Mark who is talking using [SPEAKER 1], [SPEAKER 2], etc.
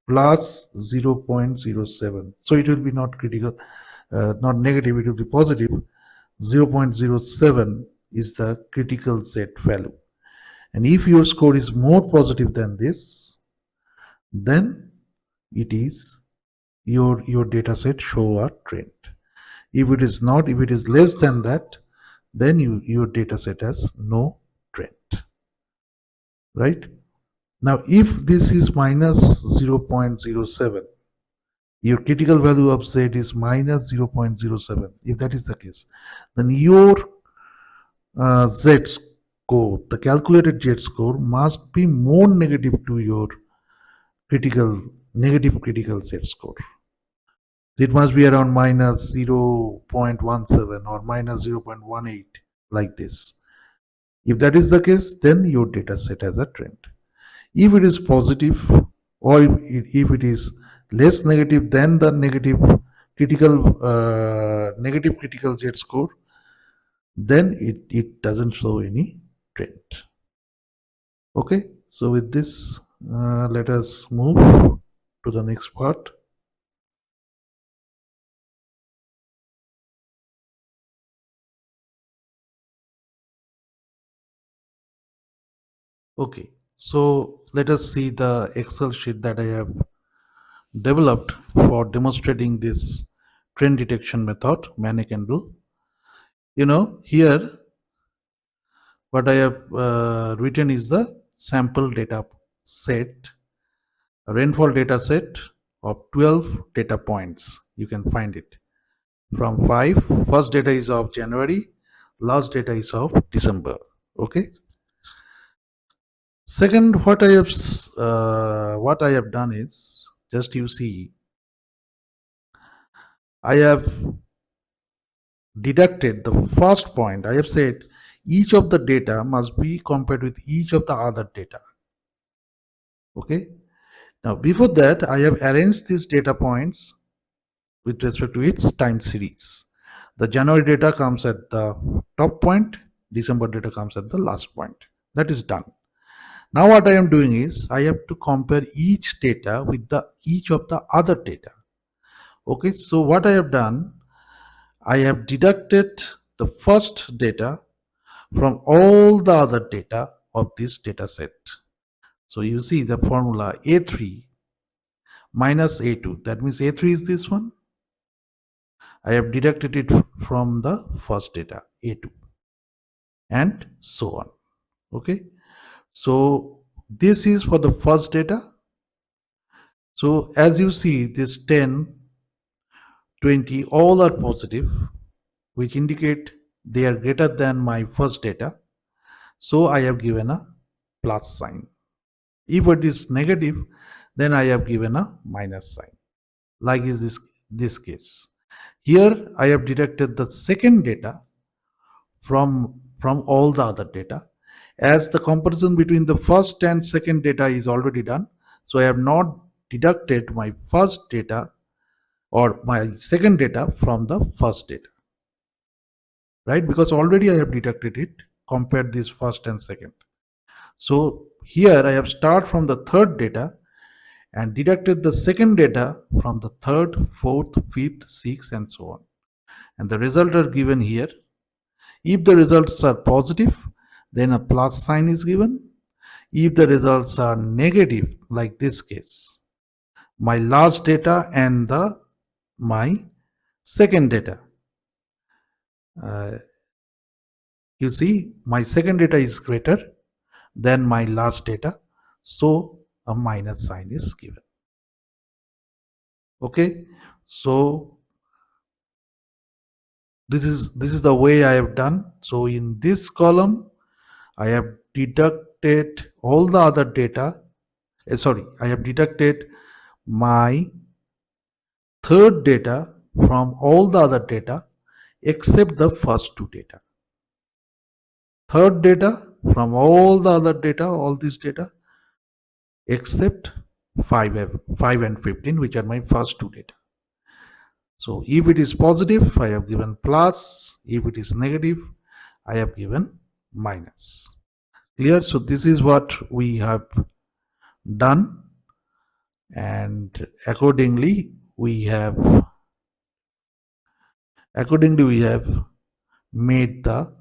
[SPEAKER 1] plus 0.07. So it will be not critical, not negative, it will be positive. 0.07 is the critical Z value. And if your score is more positive than this, then it is your data set show a trend. If it is not, if it is less than that, then your data set has no trend. Right? Now, if this is minus 0.07, your critical value of Z is minus 0.07. If that is the case, then your Z score, the calculated Z score, must be more negative to your negative critical Z score. It must be around minus 0.17 or minus 0.18, like this. If that is the case, then your data set has a trend. If it is positive, or if it is less negative than the negative critical Z score, then it doesn't show any trend. Okay, so with this, let us move to the next part. Okay, so let us see the Excel sheet that I have developed for demonstrating this trend detection method, Maney Kendall. Here what I have written is the sample data set, a rainfall data set of 12 data points. You can find it from 5. First data is of January, last data is of December. Okay. Second, what I have done is, just you see, I have deducted the first point. I have said each of the data must be compared with each of the other data. Okay. Now, before that, I have arranged these data points with respect to its time series. The January data comes at the top point, December data comes at the last point. That is done. Now what I am doing is, I have to compare each data with each of the other data. Okay, so what I have done, I have deducted the first data from all the other data of this data set. So you see the formula A3 minus A2. That means A3 is this one. I have deducted it from the first data, A2, and so on. Okay, so this is for the first data. So as you see, this 10, 20, all are positive, which indicate they are greater than my first data. So I have given a plus sign. If it is negative, then I have given a minus sign, like is this case. Here I have deducted the second data from all the other data. As the comparison between the first and second data is already done, so I have not deducted my first data or my second data from the first data, right? Because already I have deducted it, compared this first and second. So here I have start from the third data and deducted the second data from the third, fourth, fifth, sixth, and so on. And the results are given here. If the results are positive, then a plus sign is given. If the results are negative, like this case, my last data and my second data, you see my second data is greater than my last data, so a minus sign is given. Okay, so this is the way I have done. So in this column I have deducted all the other data. I have deducted my third data from all the other data except the first two data. Third data from all the other data, all this data, except 5 and 15, which are my first two data. So if it is positive, I have given plus. If it is negative, I have given minus. Clear? So this is what we have done. and accordingly we have made the